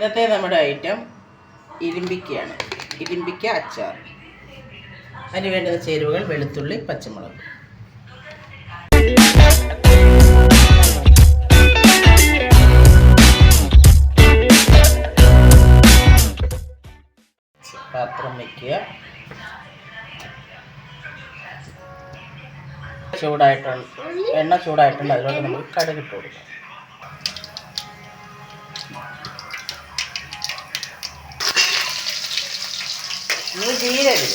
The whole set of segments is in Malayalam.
ഇന്നത്തെ നമ്മുടെ ഐറ്റം ഇരുമ്പിക്കയാണ്. ഇരുമ്പിക്ക അച്ചാർ. അതിന് വേണ്ടുന്ന ചേരുവകൾ വെളുത്തുള്ളി, പച്ചമുളക്. പാത്രം വയ്ക്കുക. എണ്ണ ചൂടായിട്ടുണ്ട്. അതിലോട്ട് നമുക്ക് കടുക് ഇട്ട് കൊടുക്കാം. ഇനി ജീരകം.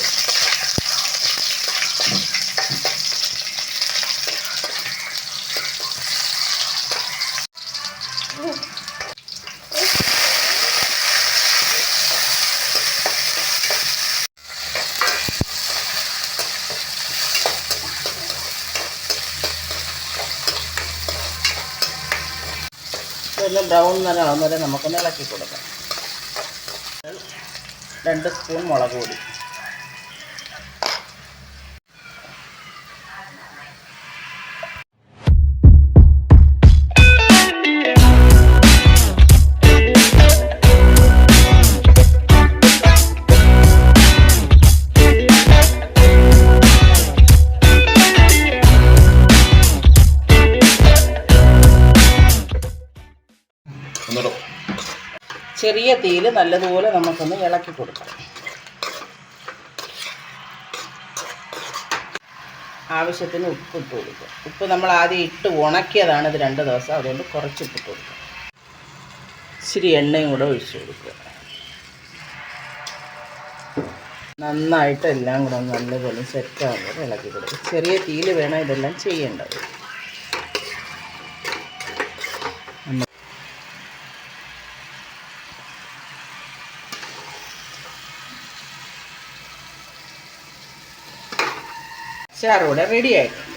ഒന്ന് ബ്രൗൺ നിറമാകുന്ന വരെ നമുക്കൊന്ന് ഇളക്കി കൊടുക്കാം. 2 സ്പൂൺ മുളക് പൊടി, ചെറിയ തീയിൽ നല്ലതുപോലെ നമുക്കൊന്ന് ഇളക്കി കൊടുക്കാം. ആവശ്യത്തിന് ഉപ്പ് ഇട്ട് കൊടുക്കുക. ഉപ്പ് നമ്മൾ ആദ്യം ഇട്ട് ഉണക്കിയതാണ്, ഇത് 2 ദിവസം, അതുകൊണ്ട് കുറച്ച് ഉപ്പിട്ട് കൊടുക്കുക. ഇച്ചിരി എണ്ണയും കൂടെ ഒഴിച്ചു കൊടുക്കുക. നന്നായിട്ട് എല്ലാം കൂടെ നല്ലപോലെ സെറ്റാകുമ്പോൾ ഇളക്കി കൊടുക്കുക. ചെറിയ തീയിൽ വേണം ഇതെല്ലാം ചെയ്യേണ്ടത്. അച്ചാർ ഇവിടെ റെഡി ആയിട്ടുണ്ട്.